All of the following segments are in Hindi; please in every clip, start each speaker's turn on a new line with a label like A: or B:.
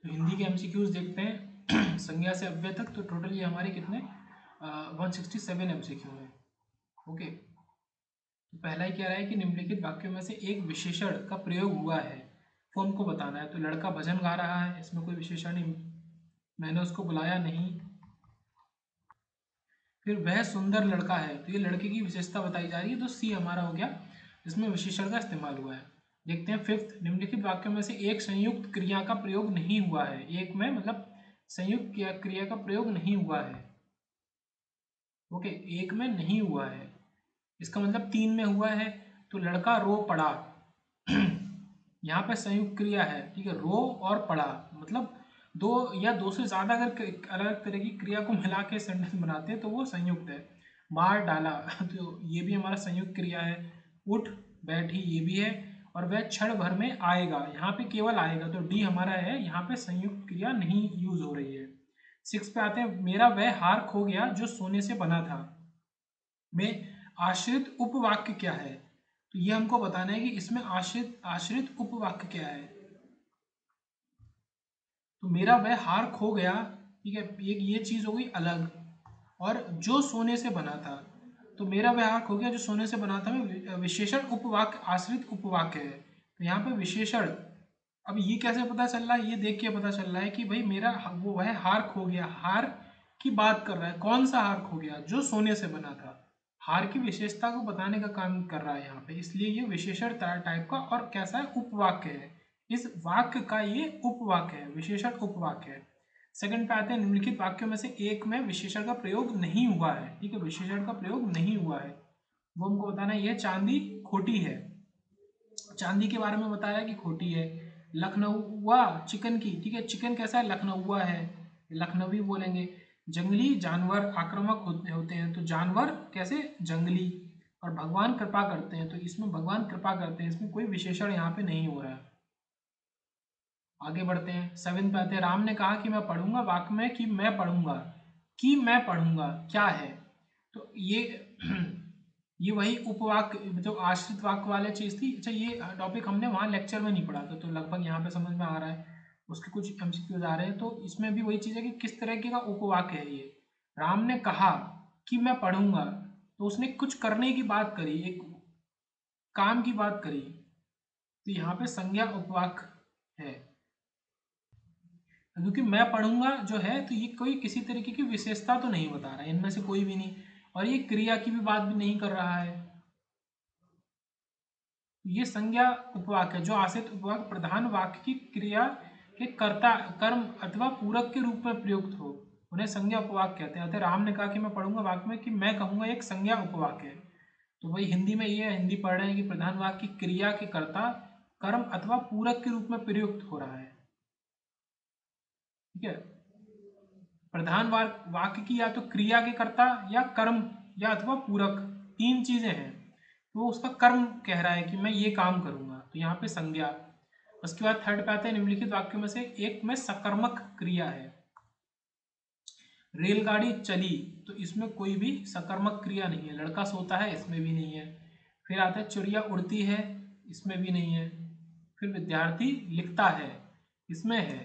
A: तो हिंदी के एमसीक्यूज देखते हैं संज्ञा से अव्यय तक। तो टोटल ये हमारे कितने 167 एमसीक्यू है। ओके, तो पहला ही कह रहा है कि निम्नलिखित वाक्यों में से एक विशेषण का प्रयोग हुआ है, वो हमको बताना है। तो लड़का भजन गा रहा है, इसमें कोई विशेषण नहीं, मैंने उसको बुलाया नहीं। फिर वह सुंदर लड़का है, तो ये लड़के की विशेषता बताई जा रही है, तो सी हमारा हो गया, इसमें विशेषण का इस्तेमाल हुआ है। देखते हैं फिफ्थ, निम्नलिखित वाक्यों में से एक संयुक्त क्रिया का प्रयोग नहीं हुआ है। एक में मतलब संयुक्त क्रिया का प्रयोग नहीं हुआ है। ओके, एक में नहीं हुआ है, इसका मतलब तीन में हुआ है। तो लड़का रो पड़ा यहाँ पे संयुक्त क्रिया है, ठीक है, रो और पड़ा, मतलब दो या दो से ज़्यादा अगर अलग तरह की क्रिया को मिला के सेंटेंस बनाते हैं तो वो संयुक्त है। मार डाला तो ये भी हमारा संयुक्त क्रिया है। उठ बैठी ये भी है। और वह क्षण भर में आएगा, यहाँ पे केवल आएगा, तो डी हमारा है, यहाँ पे संयुक्त क्रिया नहीं यूज हो रही है। 6 पे आते हैं, मेरा वह हार खो गया जो सोने से बना था, में आश्रित उपवाक्य क्या है। तो ये हमको बताना है कि इसमें आश्रित आश्रित उपवाक्य क्या है। तो मेरा वह हार खो गया, ठीक है, एक ये चीज हो गई अलग, और जो सोने से बना था, तो मेरा वह हार खो गया जो सोने से बना था में विशेषण उपवाक्य आश्रित उपवाक्य है। तो यहाँ पे विशेषण, अब ये कैसे पता चल रहा है, ये देख के पता चल रहा है कि भाई मेरा वो वह हार खो गया, हार की बात कर रहा है, कौन सा हार खो गया, जो सोने से बना था। हार की विशेषता को बताने का काम कर रहा है यहाँ पे, इसलिए ये विशेषण टाइप का और कैसा है, उपवाक्य है। इस वाक्य का ये उपवाक्य है, विशेषण उपवाक्य है। सेकंड पे आते हैं, निम्नलिखित वाक्यों में से एक में विशेषण का प्रयोग नहीं हुआ है, ठीक है, विशेषण का प्रयोग नहीं हुआ है, वो हमको बताना है। यह चांदी खोटी है, चांदी के बारे में बताया कि खोटी है। लखनऊआ चिकन की, ठीक है, चिकन कैसा है, लखनऊआ है, लखनवी बोलेंगे। जंगली जानवर आक्रामक होते हैं, तो जानवर कैसे, जंगली। और भगवान कृपा करते हैं, तो इसमें भगवान कृपा करते हैं, इसमें कोई विशेषण यहाँ पे नहीं हो रहा है। आगे बढ़ते हैं, 7 पे आते हैं, राम ने कहा कि मैं पढ़ूंगा, वाक्य में कि मैं पढ़ूंगा, कि मैं पढ़ूंगा क्या है। तो ये ये वही उपवाक्य जो आश्रित वाक्य वाले चीज थी। अच्छा, ये टॉपिक हमने वहाँ लेक्चर में नहीं पढ़ा था, तो लगभग यहाँ पे समझ में आ रहा है। उसके कुछ एमसीक्यूज आ रहे हैं, तो इसमें भी वही चीज़ है कि किस तरीके का उपवाक्य है ये। राम ने कहा कि मैं पढ़ूंगा, तो उसने कुछ करने की बात करी, एक काम की बात करी, तो यहाँ पे संज्ञा उपवाक्य है। क्योंकि मैं पढ़ूंगा जो है, तो ये कोई किसी तरीके की विशेषता तो नहीं बता रहा है, इनमें से कोई भी नहीं, और ये क्रिया की भी बात भी नहीं कर रहा है। ये संज्ञा उपवाक्य है, जो आश्रित उपवाक्य प्रधान वाक्य की क्रिया के कर्ता कर्म अथवा पूरक के रूप में प्रयुक्त हो, उन्हें संज्ञा उपवाक्य कहते हैं। राम ने कहा कि मैं पढ़ूंगा, वाक्य में कि मैं कहूंगा, एक संज्ञा उपवाक्य है। तो वही हिंदी में ये हिंदी पढ़ रहे हैं कि प्रधान वाक्य की क्रिया के कर्ता कर्म अथवा पूरक के रूप में प्रयुक्त हो रहा है, ठीक है। प्रधान वाक्य की या तो क्रिया के कर्ता या कर्म या अथवा पूरक, तीन चीजें हैं, तो वो उसका कर्म कह रहा है कि मैं ये काम करूंगा, तो यहाँ पे संज्ञा। उसके बाद थर्ड पे आते हैं, निम्नलिखित वाक्यों में से एक में सकर्मक क्रिया है। रेलगाड़ी चली, तो इसमें कोई भी सकर्मक क्रिया नहीं है। लड़का सोता है, इसमें भी नहीं है। फिर आता है चिड़िया उड़ती है, इसमें भी नहीं है। फिर विद्यार्थी लिखता है, इसमें है।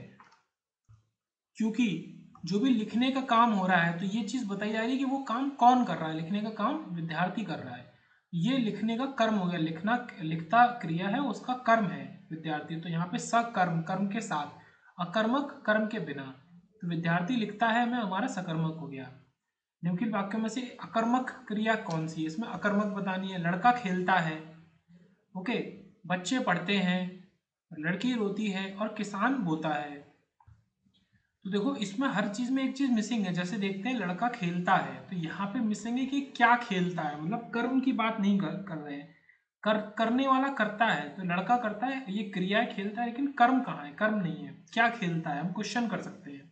A: क्योंकि जो भी लिखने का काम हो रहा है, तो ये चीज बताई जा रही है कि वो काम कौन कर रहा है, लिखने का काम विद्यार्थी कर रहा है। ये लिखने का कर्म हो गया, लिखना लिखता क्रिया है, उसका कर्म है विद्यार्थी, तो यहाँ पे सकर्म, कर्म के साथ, अकर्मक कर्म के बिना, तो विद्यार्थी लिखता है में हमारा सकर्मक हो गया। निम्नलिखित वाक्यों में से अकर्मक क्रिया कौन सी है, इसमें अकर्मक बतानी है। लड़का खेलता है, ओके, बच्चे पढ़ते हैं, लड़की रोती है और किसान बोता है। तो देखो इसमें हर चीज में एक चीज मिसिंग है। जैसे देखते हैं लड़का खेलता है, तो यहाँ पे मिसिंग है कि क्या खेलता है, मतलब कर्म की बात नहीं कर रहे हैं। करने वाला करता है, तो लड़का करता है, ये क्रिया है, खेलता है, लेकिन कर्म कहाँ है, कर्म नहीं है, क्या खेलता है, हम क्वेश्चन कर सकते हैं।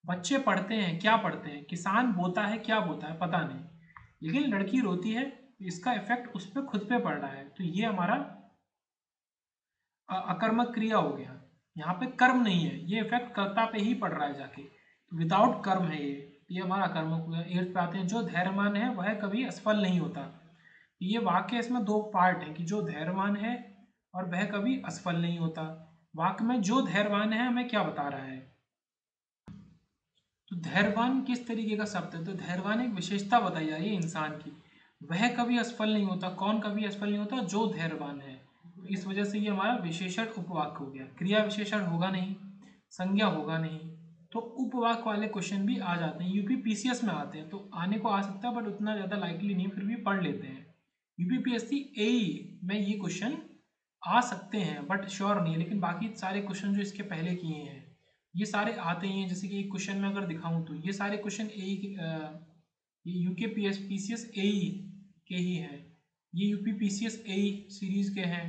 A: बच्चे पढ़ते हैं, क्या पढ़ते हैं, किसान बोता है, क्या बोता है, पता नहीं, लेकिन लड़की रोती है, इसका इफेक्ट उस पर खुद पे पड़ रहा है, तो ये हमारा अकर्मक क्रिया हो गया। यहाँ पे कर्म नहीं है, ये इफेक्ट कर्ता पे ही पड़ रहा है जाके, तो विदाउट कर्म है ये हमारा अकर्मक हो गया। 8 पे आते हैं, जो धैर्यवान है वह कभी असफल नहीं होता। ये वाक्य, इसमें दो पार्ट है कि जो धैर्यवान है और वह कभी असफल नहीं होता। वाक्य में जो धैर्यवान है हमें क्या बता रहा है? तो धैर्यवान किस तरीके का शब्द है? तो धैर्यवान एक विशेषता बताई जा रही है इंसान की। वह कभी असफल नहीं होता। कौन कभी असफल नहीं होता? जो धैर्यवान है। तो इस वजह से ये हमारा विशेषण उपवाक्य हो गया। क्रिया विशेषण होगा नहीं, संज्ञा होगा नहीं, तो उपवाक्य वाले क्वेश्चन भी आ जाते हैं। यूपी पीसीएस में आते हैं, तो आने को आ सकता है बट उतना ज़्यादा लाइकली नहीं, फिर भी पढ़ लेते हैं। यूपीपीएससी एई में ये क्वेश्चन आ सकते हैं बट श्योर नहीं है। लेकिन बाकी सारे क्वेश्चन जो इसके पहले किए हैं ये सारे आते ही हैं। जैसे कि एक क्वेश्चन में अगर दिखाऊं तो ये सारे क्वेश्चन एई ये यूके पीसीएस एई के ही हैं। ये यूपी पीसीएस एई सीरीज के हैं।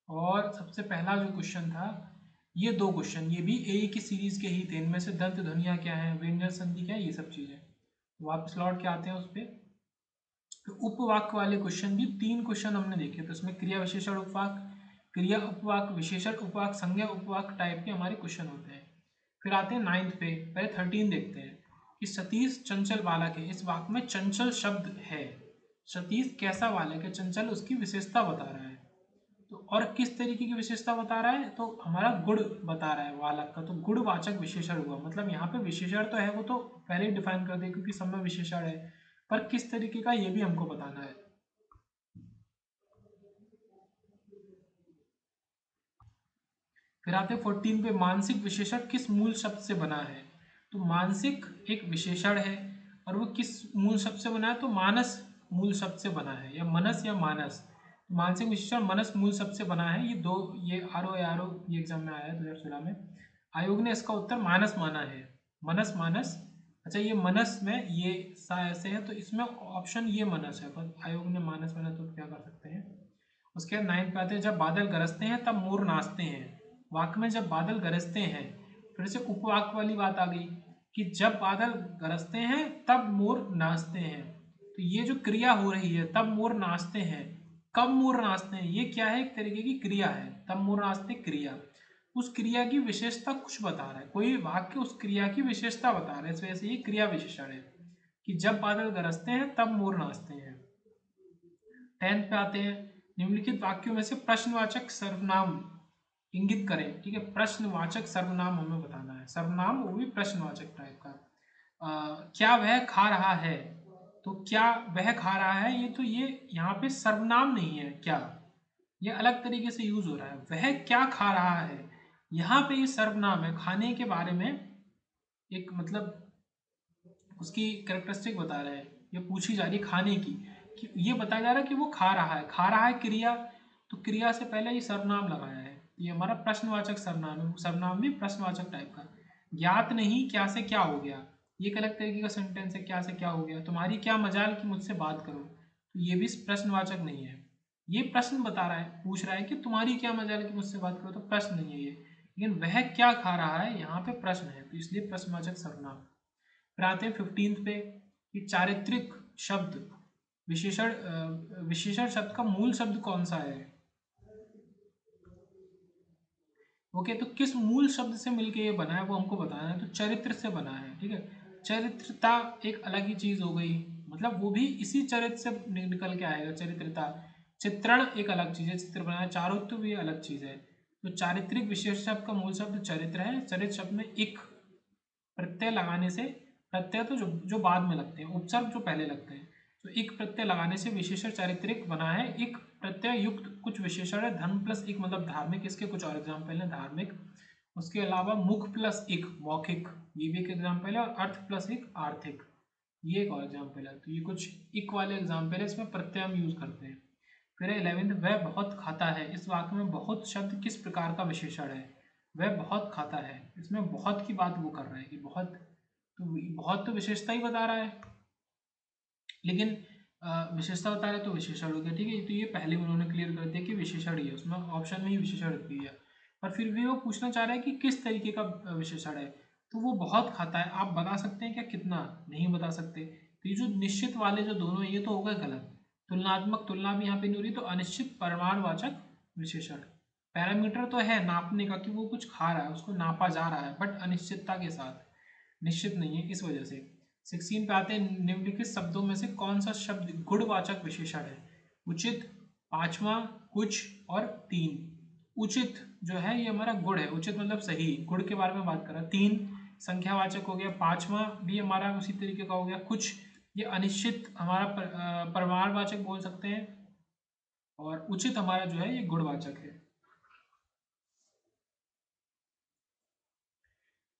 A: और सबसे पहला जो क्वेश्चन था, ये दो क्वेश्चन ये भी एई की सीरीज के ही थे। इनमें से दंत ध्वनियाँ क्या है, व्यंजन संधि क्या है, ये सब चीज़ें। वापस लौट के आते हैं उस पर। तो उपवाक्य वाले क्वेश्चन भी 3 क्वेश्चन हमने देखे। तो इसमें क्रिया विशेषण उपवाक्य, क्रिया उपवाक्य, विशेषण उपवाक्य, संज्ञा उपवाक्य टाइप के हमारे क्वेश्चन होते हैं। फिर आते हैं 9th पे। पहले 13 देखते हैं कि सतीश चंचल बालक है। इस वाक्य में चंचल शब्द है। सतीश कैसा बालक है? चंचल उसकी विशेषता बता रहा है। तो और किस तरीके की विशेषता बता रहा है? तो हमारा गुण बता रहा है बालक का। तो गुणवाचक विशेषण हुआ। मतलब यहाँ पे विशेषण तो है, वो तो पहले ही डिफाइन कर दिया क्योंकि सब में विशेषण है, पर किस तरीके का ये भी हमको बताना है। फिर आते हैं 14 पे, मानसिक विशेषण किस मूल शब्द से बना है? तो मानसिक एक विशेषण है और वो किस मूल शब्द से बना है? तो मानस मूल शब्द से बना है, या मनस या मानस। तो मानसिक विशेषण मनस मूल शब्द से बना है। ये दो, ये आर ओ ये एग्जाम में आया है 2016 में। आयोग ने इसका उत्तर मानस माना है। मनस मानस। अच्छा, ये मनस में ये सा ऐसे है तो इसमें ऑप्शन ये मनस है, पर आयोग ने मानस माना तो क्या कर सकते हैं। उसके बाद 9 पे आते हैं, जब बादल गरजते हैं तब मोर नाचते हैं। वाक्य में जब बादल गरजते हैं, फिर से उपवाक्य वाली बात आ गई कि जब बादल गरजते हैं तब मोर नाचते हैं। तो ये जो क्रिया हो रही है तब मोर नाचते हैं, कब मोर नाचते हैं, ये क्या है? एक तरीके की क्रिया है। तब मोर नाचते क्रिया, उस क्रिया की विशेषता कुछ बता रहा है। कोई वाक्य उस क्रिया की विशेषता बता रहा है, इस वजह से ये क्रिया विशेषण है कि जब बादल गरजते हैं तब मोर नाचते हैं। 10th पे आते हैं, निम्नलिखित वाक्यों में से प्रश्नवाचक सर्वनाम इंगित करें। ठीक है, प्रश्नवाचक सर्वनाम हमें बताना है। सर्वनाम वो भी प्रश्नवाचक टाइप का। क्या वह खा रहा है? तो क्या वह खा रहा है, ये तो ये यहाँ पे सर्वनाम नहीं है। क्या, ये अलग तरीके से यूज हो रहा है। वह क्या खा रहा है, यहाँ पे ये सर्वनाम है। खाने के बारे में एक मतलब उसकी कैरेक्टरिस्टिक बता रहे हैं। ये पूछी जा रही है खाने की, कि ये बताया जा रहा है कि वो खा रहा है। खा रहा है क्रिया, तो क्रिया से पहले ये सर्वनाम लगाया है। ये हमारा प्रश्नवाचक सर्वनाम है। सर्वनाम भी प्रश्नवाचक टाइप का। ज्ञात नहीं क्या से क्या हो गया, ये एक अलग तरीके का सेंटेंस है। क्या से क्या हो गया? तुम्हारी क्या मजाल कि मुझसे बात करो, तो ये भी प्रश्नवाचक नहीं है। ये प्रश्न बता रहा है, पूछ रहा है कि तुम्हारी क्या मजाल कि मुझसे बात करो, तो प्रश्न नहीं है ये। लेकिन वह क्या खा रहा है, यहाँ पे प्रश्न है, तो इसलिए प्रश्नवाचक सर्वनाम। फिर आते हैं 15 पे कि चारित्रिक शब्द विशेषण शब्द का मूल शब्द कौन सा है? ओके, तो किस मूल शब्द से मिलके ये बना है वो हमको बताना है। तो चरित्र से बना है। ठीक है, चरित्रता एक अलग ही चीज हो गई, मतलब वो भी इसी चरित्र से निकल के आएगा। चरित्रता, चित्रण एक अलग चीज है, चित्र बनाना। चारोत्व भी अलग चीज है। तो चारित्रिक विशेष शब्द का मूल शब्द चरित्र है। चरित्र शब्द में एक प्रत्यय लगाने से, प्रत्यय तो जो बाद में लगते हैं, उपसर्ग जो पहले लगते हैं, तो एक प्रत्यय लगाने से विशेषण चारित्रिक बना है। एक प्रत्यय युक्त कुछ विशेषण है। धर्म प्लस एक मतलब धार्मिक, इसके कुछ और एग्जाम्पल है। धार्मिक, उसके अलावा मुख प्लस एक मौखिक, ये भी एक एग्जाम्पल है। और अर्थ प्लस एक आर्थिक, ये एक और एग्जाम्पल है। तो ये कुछ इक वाले एग्जाम्पल है, इसमें प्रत्यय हम यूज करते हैं। फिर 11th, वह बहुत खाता है। इस वाक्य में बहुत शब्द किस प्रकार का विशेषण है? वह बहुत खाता है, इसमें बहुत की बात वो कर रहा है कि बहुत, तो बहुत तो विशेषता ही बता रहा है, लेकिन विशेषता बता रहा है तो विशेषण हो गया। ठीक है, तो ये पहले उन्होंने क्लियर कर दिया कि विशेषण ही है, उसमें ऑप्शन में ही विशेषण दिया। पर फिर भी वो पूछना चाह रहा है कि किस तरीके का विशेषण है। तो वो बहुत खाता है, आप बता सकते हैं क्या कितना? नहीं बता सकते। तो ये जो निश्चित वाले जो दोनों है ये तो हो गए गलत। तुलनात्मक, तुलना भी यहाँ पे नहीं हो रही। तो अनिश्चित परिमाणवाचक विशेषण, पैरामीटर तो है नापने का कि वो कुछ खा रहा है, उसको नापा जा रहा है, बट अनिश्चितता के साथ, निश्चित नहीं है, इस वजह से। 16 पे आते हैं, निम्नलिखित शब्दों में से कौन सा शब्द गुणवाचक विशेषण है? उचित, पांचवा कुछ और तीन। उचित जो है ये हमारा गुण है, उचित मतलब सही, गुण के बारे में बात कर रहा है। तीन संख्यावाचक हो गया, पांचवा भी हमारा उसी तरीके का हो गया। कुछ ये अनिश्चित हमारा परिमाणवाचक बोल सकते हैं, और उचित हमारा जो है ये गुणवाचक है।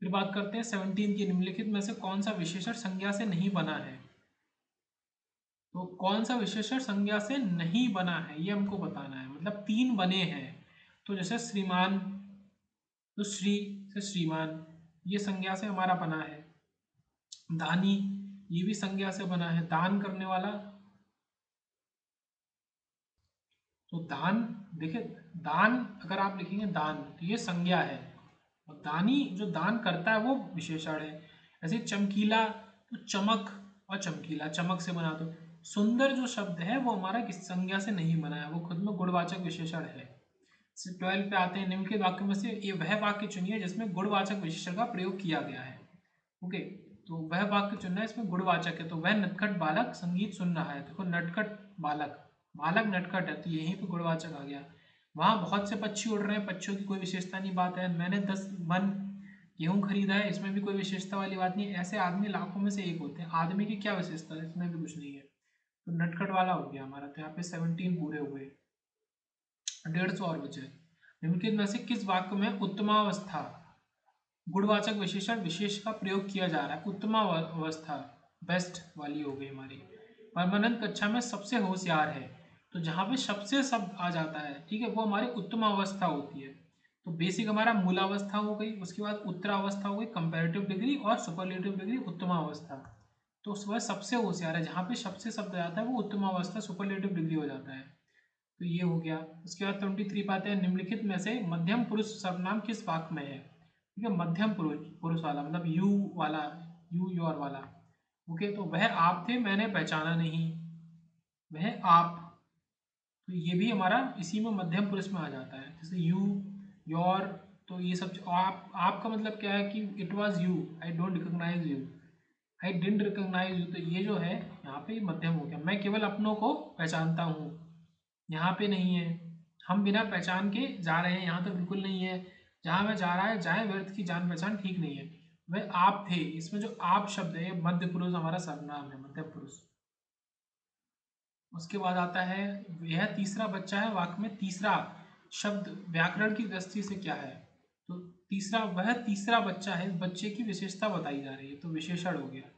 A: फिर बात करते हैं 17 की, निम्नलिखित में से कौन सा विशेषण संज्ञा से नहीं बना है। तो कौन सा विशेषण संज्ञा से नहीं बना है ये हमको बताना है, मतलब तीन बने हैं। तो जैसे श्रीमान, तो श्री से श्रीमान ये संज्ञा से हमारा बना है। दानी ये भी संज्ञा से बना है, दान करने वाला। तो दान, देखिए दान अगर आप लिखेंगे दान तो ये संज्ञा है, और दानी जो दान करता है वो विशेषण है। ऐसे चमकीला, तो चमक और चमकीला, चमक से बना। तो सुंदर जो शब्द है वो हमारा किस संज्ञा से नहीं बना है, वो खुद में गुणवाचक विशेषण है। 12 पे आते हैं, निम्नलिखित वाक्य में से ये वह वाक्य चुनिए जिसमें गुणवाचक विशेषण का प्रयोग किया गया है। ओके, तो वह वाक्य चुनना है इसमें गुणवाचक है। तो वह नटखट बालक संगीत सुन रहा है, देखो नटखट बालक, बालक नटखट है तो यहीं पे गुणवाचक आ गया। वहाँ बहुत से पक्षी उड़ रहे हैं, पक्षियों की कोई विशेषता नहीं, बात है। मैंने 10 मन गेहूं खरीदा है, इसमें भी कोई विशेषता वाली बात नहीं है। ऐसे आदमी लाखों में से एक होते हैं, आदमी की क्या विशेषता है, इसमें भी कुछ नहीं है। तो नटखट वाला हो गया हमारा। तो यहाँ पे 17 पूरे हुए, 150 और बचे। निम्नलिखित में से किस वाक्य में उत्तमावस्था गुणवाचक विशेषण विशेष का प्रयोग किया जा रहा है। उत्तमावस्था बेस्ट वाली हो गई हमारी। परमानंद कक्षा में सबसे होशियार है, तो जहाँ पे सबसे शब्द आ जाता है, ठीक है, वो हमारी उत्तमावस्था होती है। तो बेसिक हमारा मूलावस्था हो गई, उसके बाद उत्तरावस्था हो गई, कंपैरेटिव डिग्री, और सुपरलेटिव डिग्री उत्तमावस्था। तो वह सबसे होशियार है, जहाँ पे सबसे शब्द आ जाता है वो उत्तमावस्था सुपरलेटिव डिग्री हो जाता है। तो ये हो गया। उसके बाद 23 पाते हैं, निम्नलिखित में से मध्यम पुरुष सर्वनाम किस वाक्य में है। ठीक है, मध्यम पुरुष, पुरुष वाला मतलब यू वाला, यू योर वाला। ओके, तो वह आप थे मैंने पहचाना नहीं, वह आप, तो ये भी हमारा इसी में मध्यम पुरुष में आ जाता है। जैसे यू योर, तो ये सब आपका मतलब क्या है कि it was you, I don't recognise you, I didn't recognise you. तो ये जो है यहाँ पे मध्यम हो गया। मैं केवल अपनों को पहचानता हूँ, यहाँ पे नहीं है। हम बिना पहचान के जा रहे हैं, यहाँ तो बिल्कुल नहीं है। जहाँ मैं जा रहा है जाए, व्यर्थ की जान पहचान ठीक नहीं है। वह आप थे, इसमें जो आप शब्द है ये मध्य पुरुष हमारा सर्वनाम है, मध्य पुरुष। उसके बाद आता है, यह तीसरा बच्चा है, वाक्य में तीसरा शब्द व्याकरण की दृष्टि से क्या है। तो तीसरा, वह तीसरा बच्चा है, इस बच्चे की विशेषता बताई जा रही है, तो विशेषण हो गया।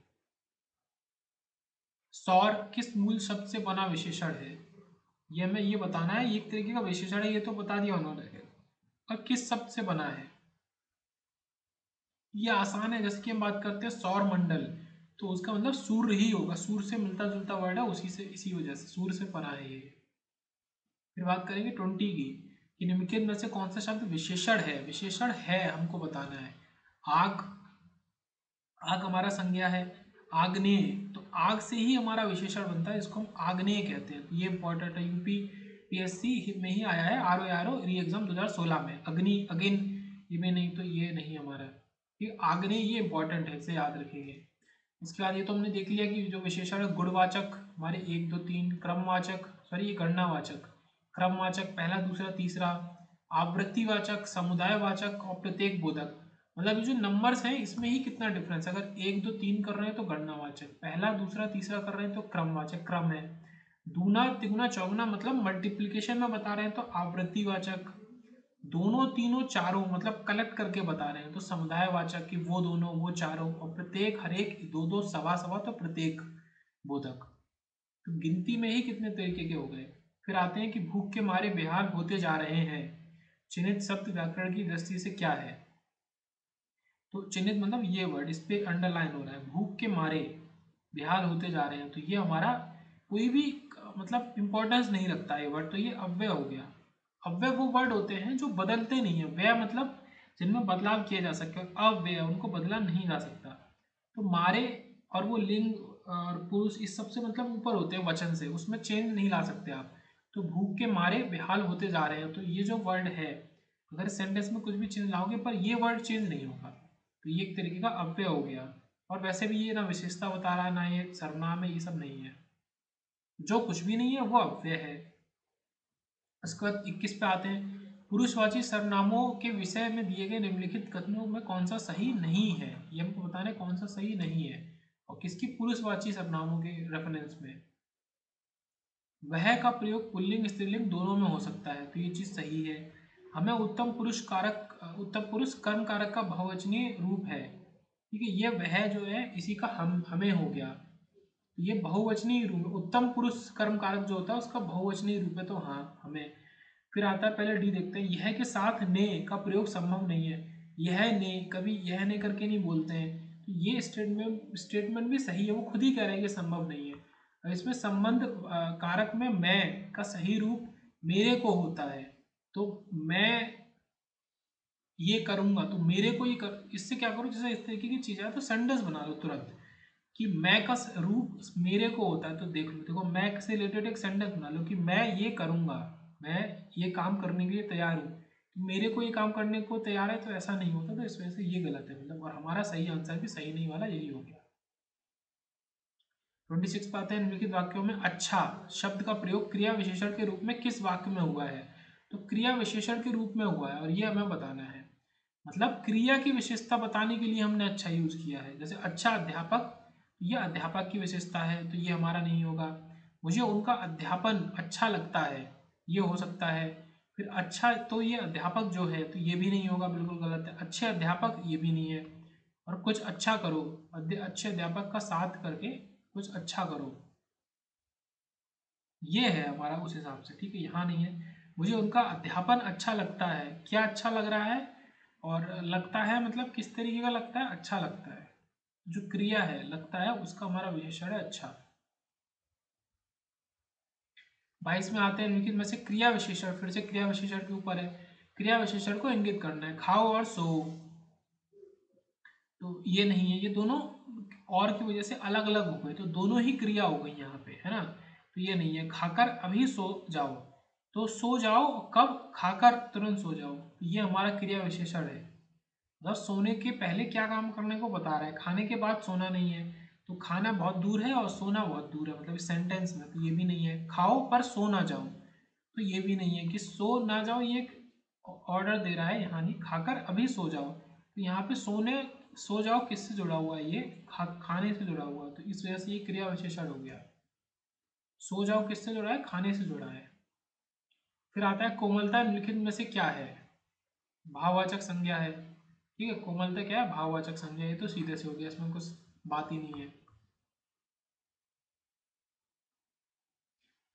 A: सौर किस मूल शब्द से बना विशेषण है, ये हमें ये बताना है। ये एक तरीके का विशेषण है, ये तो बता दिया उन्होंने, और किस शब्द से बना है ये आसान है। जैसे कि हम बात करते हैं सौर मंडल, तो उसका मतलब सूर्य ही होगा, सूर्य से मिलता जुलता वर्ड है, उसी से, इसी वजह से सूर्य से बना है ये। फिर बात करेंगे 20 की, कि निम्नलिखित में से कौन सा शब्द विशेषण है, विशेषण है हमको बताना है। आग, आग हमारा संज्ञा है। आग्नेय, तो आग से ही हमारा विशेषण बनता है, इसको हम आग्नेय कहते हैं। ये इंपॉर्टेंट है, यूपी पीएससी में ही आया है, आर री एग्जाम 2016 में। अग्नि, अगेन ये में नहीं, तो ये नहीं हमारा, ये आग्नेय, ये इंपॉर्टेंट है, इसे याद रखेंगे। इसके बाद ये तो हमने देख लिया कि जो विशेषण है गुणवाचक हमारे 1 2 3, क्रमवाचक, सॉरी ये गणनावाचक, क्रमवाचक पहला दूसरा तीसरा, आवृत्तिवाचक, समुदायवाचक और प्रत्येक बोधक। मतलब ये जो नंबर्स हैं इसमें ही कितना डिफरेंस है। अगर 1 2 3 कर रहे हैं तो गणनावाचक, पहला दूसरा तीसरा कर रहे हैं तो क्रमवाचक, क्रम है। दूना तिगुना चौगुना मतलब मल्टीप्लिकेशन में बता रहे हैं तो आवृत्तिवाचक, दोनों तीनों चारों मतलब कलेक्ट करके बता रहे हैं तो समुदायवाचक, कि वो दोनों वो चारों, और प्रत्येक हर एक दो दो सवा सवा तो प्रत्येक बोधक। तो गिनती में ही कितने तरीके के हो गए। फिर आते हैं कि भूख के मारे बेहाल होते जा रहे हैं, चिन्हित शब्द व्याकरण की दृष्टि से क्या है। तो चिन्हित मतलब ये वर्ड, इस पे अंडरलाइन हो रहा है, भूख के मारे बेहाल होते जा रहे हैं, तो ये हमारा कोई भी मतलब इंपॉर्टेंस नहीं रखता ये वर्ड, तो ये अव्यय हो गया। अव्यय वो वर्ड होते हैं जो बदलते नहीं है, व्यय मतलब जिनमें बदलाव किए जा सकते हैं, अव्यय उनको बदला नहीं जा सकता। तो मारे, और वो लिंग और पुरुष इस सबसे मतलब ऊपर होते हैं वचन से, उसमें चेंज नहीं ला सकते आप। तो भूख के मारे बेहाल होते जा रहे हैं, तो ये जो वर्ड है अगर सेंटेंस में कुछ भी चेंज लाओगे पर ये वर्ड चेंज नहीं होगा, तो ये एक तरीके का अव्यय हो गया। और वैसे भी ये ना विशेषता बता रहा है ना ये सर्वनाम है, ये सब नहीं है, जो कुछ भी नहीं है वो अव्यय है। उसके बाद 21 पे आते हैं, पुरुषवाची सर्वनामों के विषय में दिए गए निम्नलिखित कथनों में कौन सा सही नहीं है। ये हमको बताना है कौन सा सही नहीं है, और किसकी पुरुषवाची सर्वनामों के रेफरेंस में। वह का प्रयोग पुल्लिंग स्त्रीलिंग दोनों में हो सकता है, तो ये चीज़ सही है। हमें उत्तम पुरुष कर्म कारक का बहुवचनीय रूप है, ठीक है। ये वह जो है इसी का हम हमें हो गया, ये बहुवचनीय रूप है। उत्तम पुरुष कर्म कारक जो होता है उसका बहुवचनीय रूप है, तो हाँ हमें। फिर आता है, पहले डी देखते हैं, यह के साथ ने का प्रयोग संभव नहीं है। यह ने कभी यह ने करके नहीं बोलते हैं, तो ये स्टेटमेंट भी सही है, वो खुद ही कह रहे हैं कि संभव नहीं है। और इसमें संबंध कारक में मैं का सही रूप मेरे को होता है, तो मैं ये करूंगा तो मेरे को ये कर, इससे क्या करो, जैसे इस तरीके की चीज़ है तो सेंटेंस बना लो तुरंत कि मैं का रूप मेरे को होता है। तो देख लो, देखो मैं से रिलेटेड एक सेंटेंस बना लो कि मैं ये करूंगा, मैं ये काम करने के लिए तैयार हूँ, तो मेरे को ये काम करने को तैयार है, तो ऐसा नहीं होता, तो इस वजह से ये गलत है मतलब, और हमारा सही आंसर भी सही नहीं वाला यही हो गया। 26 पाते हैं, निम्नलिखित वाक्यों में अच्छा शब्द का प्रयोग क्रिया विशेषण के रूप में किस वाक्य में हुआ है। तो क्रिया विशेषण के रूप में हुआ है और ये हमें बताना है, मतलब क्रिया की विशेषता बताने के लिए हमने अच्छा यूज किया है। जैसे अच्छा अध्यापक, ये अध्यापक की विशेषता है, तो ये हमारा नहीं होगा। मुझे उनका अध्यापन अच्छा लगता है, ये हो सकता है। फिर अच्छा, तो ये अध्यापक जो है तो ये भी नहीं होगा, बिल्कुल गलत है। अच्छे अध्यापक, ये भी नहीं है। और कुछ अच्छा करो, अच्छे अध्यापक का साथ करके कुछ अच्छा करो, ये है हमारा उस हिसाब से, ठीक है। यहाँ नहीं है, मुझे उनका अध्यापन अच्छा लगता है, क्या अच्छा लग रहा है, और लगता है मतलब किस तरीके का लगता है, अच्छा लगता है, जो क्रिया है लगता है उसका हमारा विशेषण है अच्छा। 22 में आते हैं, निम्नलिखित में से क्रिया विशेषण, फिर से क्रिया विशेषण के ऊपर है, क्रिया विशेषण को इंगित करना है, खाओ और सो, तो ये नहीं है, ये दोनों और की वजह से अलग अलग हो गए, तो दोनों ही क्रिया हो गई यहाँ पे, है ना। तो ये नहीं है, खाकर अभी सो जाओ, तो सो जाओ कब, खाकर तुरंत सो जाओ, तो ये हमारा क्रिया विशेषण है। मतलब सोने के पहले क्या काम करने को बता रहा है, खाने के बाद सोना नहीं है, तो खाना बहुत दूर है और सोना बहुत दूर है, मतलब इस सेंटेंस में, तो ये भी नहीं है। खाओ पर सो ना जाओ, तो ये भी नहीं है कि सो ना जाओ, ये ऑर्डर दे रहा है यहाँ, नहीं, खाकर अभी सो जाओ, तो यहाँ पे सोने सो जाओ किससे जुड़ा हुआ है, ये खाने से जुड़ा हुआ है, तो इस वजह से ये क्रिया विशेषण हो गया। सो जाओ किससे जुड़ा है, खाने से जुड़ा है। फिर आता है कोमलता निम्नलिखित में से क्या है, भाववाचक संज्ञा है, ठीक है। कोमलता क्या है, भाववाचक संज्ञा, ये तो सीधे से हो गया, इसमें कुछ बात ही नहीं है।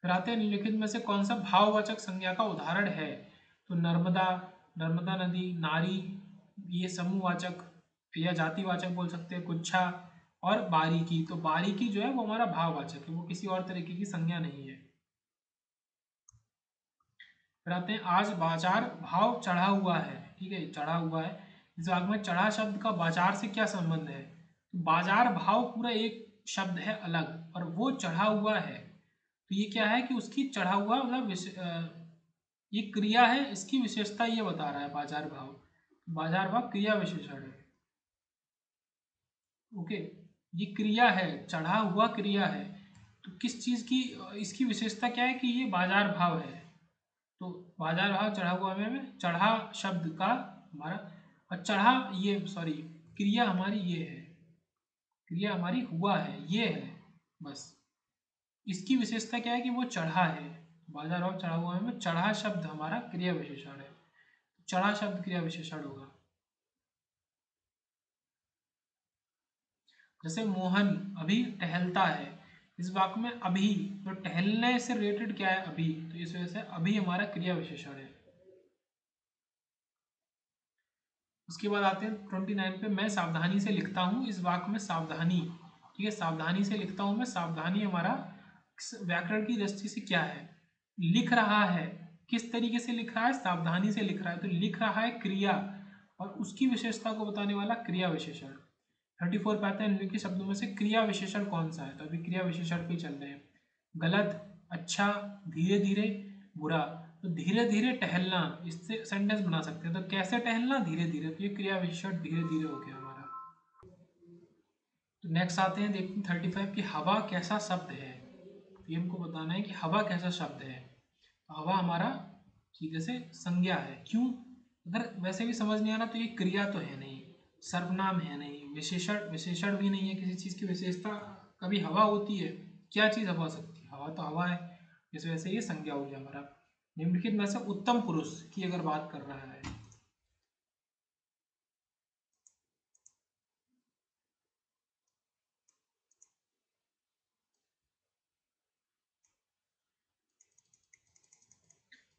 A: फिर आते हैं, निम्नलिखित में से कौन सा भाववाचक संज्ञा का उदाहरण है। तो नर्मदा, नर्मदा नदी, नारी, ये समूहवाचक या जातिवाचक बोल सकते हैं, कुच्छा, और बारीकी, तो बारीकी जो है वो हमारा भाववाचक है, वो किसी और तरीके की संज्ञा नहीं है। फिर आते हैं, आज बाजार भाव चढ़ा हुआ है, ठीक है, चढ़ा हुआ है। इस वाक्य में चढ़ा शब्द का बाजार से क्या संबंध है, तो बाजार भाव पूरा एक शब्द है अलग, और वो चढ़ा हुआ है, तो ये क्या है कि उसकी चढ़ा हुआ मतलब ये क्रिया है, इसकी विशेषता ये बता रहा है बाजार भाव, बाजार भाव क्रिया विशेषण है, ओके। ये क्रिया है, चढ़ा हुआ क्रिया है, तो किस चीज़ की इसकी विशेषता क्या है कि ये बाजार भाव है, तो बाजार भाव चढ़ा हुआ में चढ़ा शब्द का हमारा, और चढ़ा ये सॉरी क्रिया हमारी ये है, क्रिया हमारी हुआ है, ये है बस। इसकी विशेषता क्या है कि वो चढ़ा है, बाजार भाव चढ़ा हुआ में चढ़ा शब्द हमारा क्रिया विशेषण है, चढ़ा शब्द क्रिया विशेषण होगा। जैसे मोहन अभी टहलता है, इस वाक्य में अभी, तो टहलने से रिलेटेड क्या है अभी, तो इस वजह से अभी हमारा क्रिया विशेषण है। उसके बाद आते हैं 29 पे, मैं सावधानी से लिखता हूँ, इस वाक्य में सावधानी, ठीक है, सावधानी से लिखता हूँ मैं, सावधानी हमारा व्याकरण की दृष्टि से क्या है, लिख रहा है, किस तरीके से लिख रहा है, सावधानी से लिख रहा है, तो लिख रहा है क्रिया, और उसकी विशेषता को बताने वाला क्रिया विशेषण। 34 पे आते हैं, निम्नलिखित शब्दों में से क्रिया विशेषण कौन सा है, तो अभी क्रिया विशेषण पे चल रहे हैं। गलत, अच्छा, धीरे धीरे, बुरा, तो धीरे धीरे टहलना, इससे सेंटेंस बना सकते हैं, तो कैसे टहलना, धीरे धीरे, तो ये क्रिया विशेषण धीरे धीरे हो गया हमारा। तो नेक्स्ट आते हैं, देखते हैं 35 की हवा कैसा शब्द है, तो ये हमको बताना है कि हवा कैसा शब्द है, तो हवा हमारा सीधे से संज्ञा है। क्यों? अगर वैसे भी समझ नहीं आ रहा तो ये क्रिया तो है नहीं, सर्वनाम है नहीं, विशेषण विशेषण भी नहीं है, किसी चीज़ की विशेषता। कभी हवा होती है, क्या चीज़ हवा हो सकती है? हवा तो हवा है। इस वजह से ये संज्ञा हो गया हमारा। निम्नलिखित में से उत्तम पुरुष की अगर बात कर रहा है,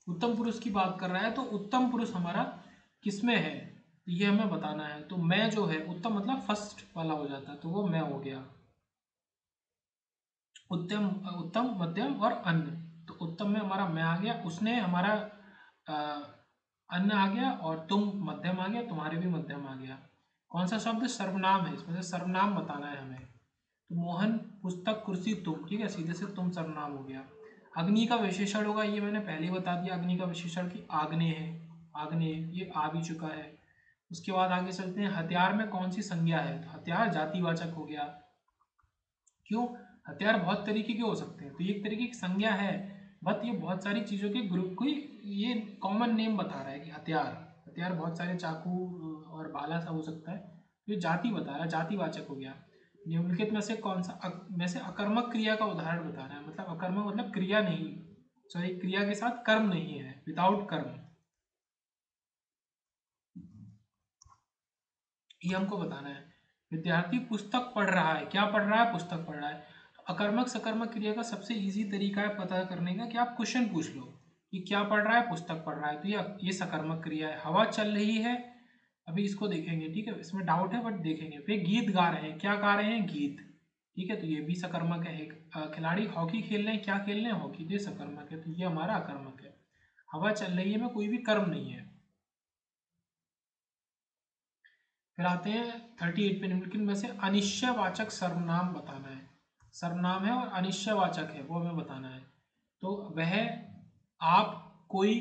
A: उत्तम पुरुष की बात कर रहा है, तो उत्तम पुरुष हमारा किसमें है तो ये हमें बताना है। तो मैं जो है, उत्तम मतलब फर्स्ट वाला हो जाता है, तो वो मैं हो गया। उत्तम, उत्तम, मध्यम और अन्य। तो उत्तम में हमारा मैं आ गया, उसने हमारा अ, अन्न आ गया, और तुम मध्यम आ गया, तुम्हारे भी मध्यम आ गया। कौन सा शब्द? सर्वनाम है, इसमें से सर्वनाम बताना है हमें। तो मोहन, पुस्तक, कुर्सी, तुम, ठीक है, सीधे से तुम सर्वनाम हो गया। अग्नि का विशेषण होगा, ये मैंने पहले ही बता दिया, अग्नि का विशेषण की आग्नेय है। आग्नेय ये आ भी चुका है। उसके बाद आगे चलते हैं, हथियार में कौन सी संज्ञा है? तो हथियार जातिवाचक हो गया। क्यों? हथियार बहुत तरीके के हो सकते हैं, तो ये एक तरीके की संज्ञा है, बट ये बहुत सारी चीज़ों के ग्रुप को ये कॉमन नेम बता रहा है कि हथियार। हथियार बहुत सारे चाकू और भाला सा हो सकता है, तो ये जाति बता रहा है, जातिवाचक हो गया। निम्नलिखित में से कौन सा में से अकर्मक क्रिया का उदाहरण बता रहा है? मतलब अकर्मक मतलब क्रिया नहीं, सॉरी, क्रिया के साथ कर्म नहीं है, विदाउट कर्म, ये हमको बताना है। विद्यार्थी पुस्तक पढ़ रहा है, क्या पढ़ रहा है? पुस्तक पढ़ रहा है। अकर्मक सकर्मक क्रिया का सबसे इजी तरीका है पता करने का कि आप क्वेश्चन पूछ लो कि क्या पढ़ रहा है? पुस्तक पढ़ रहा है, तो ये सकर्मक क्रिया है। हवा चल रही है, अभी इसको देखेंगे, ठीक है, इसमें डाउट है बट देखेंगे। फिर गीत गा रहे हैं, क्या गा रहे हैं? गीत, ठीक है, तो ये भी सकर्मक है। एक खिलाड़ी हॉकी खेल रहे हैं, क्या खेल रहे हैं? हॉकी, तो ये सकर्मक है, तो ये हमारा अकर्मक है। हवा चल रही है में कोई भी कर्म नहीं है। फिर आते हैं 38 पे, निम्नलिखित में से अनिश्चयवाचक सर्वनाम बताना है। सर्वनाम है और अनिश्चयवाचक है, वो हमें बताना है। तो वह, आप, कोई,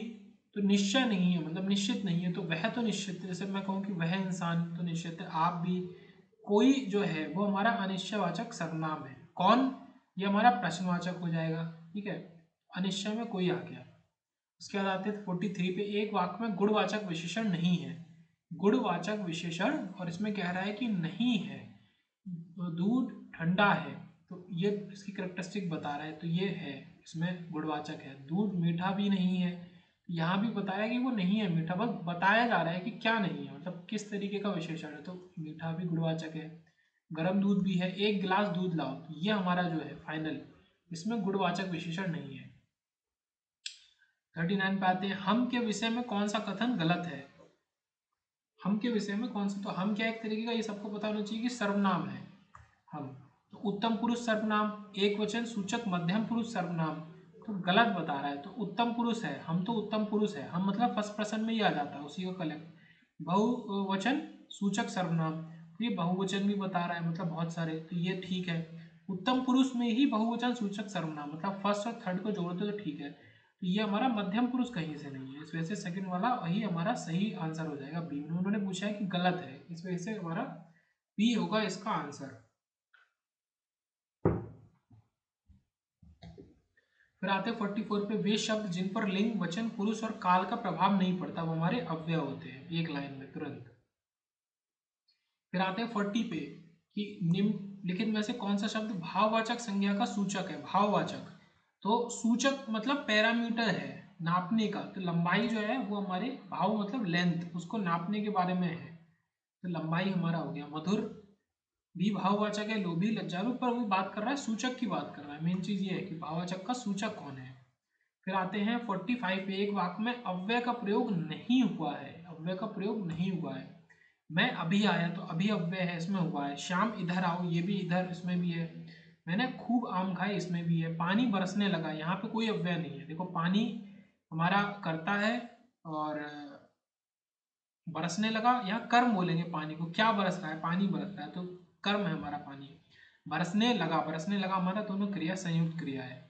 A: तो निश्चय नहीं है, मतलब निश्चित नहीं है, तो वह तो निश्चित है। जैसे मैं कहूँ कि वह इंसान, तो निश्चित है, आप भी। कोई जो है वो हमारा अनिश्चयवाचक सर्वनाम है। कौन? ये हमारा प्रश्नवाचक हो जाएगा, ठीक है। अनिश्चय में कोई आ गया। उसके बाद आते हैं 43 पे, एक वाक्य में गुणवाचक विशेषण नहीं है। गुणवाचक विशेषण, और इसमें कह रहा है कि नहीं है। तो दूध ठंडा है, तो ये इसकी करेक्टरिस्टिक बता रहा है, तो ये है, इसमें गुणवाचक है। दूध मीठा भी नहीं है, यहाँ भी बताया कि वो नहीं है मीठा, बस बताया जा रहा है कि क्या नहीं है, मतलब किस तरीके का विशेषण है, तो मीठा भी गुणवाचक है। गर्म दूध भी है, एक गिलास दूध लाओ, तो ये हमारा जो है फाइनल, इसमें गुणवाचक विशेषण नहीं है। 39 पे आते हैं, हम के विषय में कौन सा कथन गलत है? हम के विषय में कौन सा, तो हम क्या एक तरीके का, ये सबको पता होना चाहिए कि सर्वनाम है हम। तो उत्तम पुरुष सर्वनाम, एक वचन सूचक मध्यम पुरुष सर्वनाम, तो गलत बता रहा है। तो उत्तम पुरुष है, हम तो उत्तम पुरुष है, हम मतलब फर्स्ट पर्सन में ही आ जाता है, उसी का कलेक्ट। बहुवचन सूचक सर्वनाम, तो ये बहुवचन भी बता रहा है, मतलब बहुत सारे, तो ये ठीक है। उत्तम पुरुष में ही बहुवचन सूचक सर्वनाम, मतलब फर्स्ट और थर्ड को जोड़ते तो ठीक है, तो ये हमारा मध्यम पुरुष कहीं से नहीं है, इस वजह से सेकंड वाला वही हमारा सही आंसर हो जाएगा, बी। उन्होंने पूछा है कि गलत है, इस वजह से हमारा बी होगा इसका आंसर। फिर आते हैं 44 पे, वे शब्द जिन पर लिंग, वचन, पुरुष और काल का प्रभाव नहीं पड़ता वो हमारे अव्यय होते हैं, एक लाइन में तुरंत। फिर आते हैं 40 पे कि निम्नलिखित में से कौन सा शब्द भाववाचक संज्ञा का सूचक है? भाववाचक, तो सूचक मतलब पैरामीटर है, नापने का, तो लंबाई जो है वो हमारे, भाव मतलब लेंथ, उसको नापने के बारे में है, तो लंबाई हमारा हो गया। मधुर भी भाववाचक है, लोभी, लज्जालु, पर वो बात कर रहा है सूचक की बात कर रहा है, मेन चीज ये है कि भाववाचक का सूचक कौन है। फिर आते हैं 45 पे, एक वाक्य में अव्यय का प्रयोग नहीं हुआ है, अव्यय का प्रयोग नहीं हुआ है। मैं अभी आया, तो अभी अव्यय है, इसमें हुआ है। श्याम इधर आओ, ये भी इधर, इसमें भी है। मैंने खूब आम खाए, इसमें भी है। पानी बरसने लगा, यहाँ पे कोई अव्यय नहीं है, देखो पानी हमारा करता है, और बरसने लगा, यहाँ कर्म बोलेंगे पानी को, क्या बरस रहा है? पानी बरस रहा है, तो कर्म है हमारा पानी। बरसने लगा, बरसने लगा हमारा दोनों क्रिया संयुक्त क्रिया है।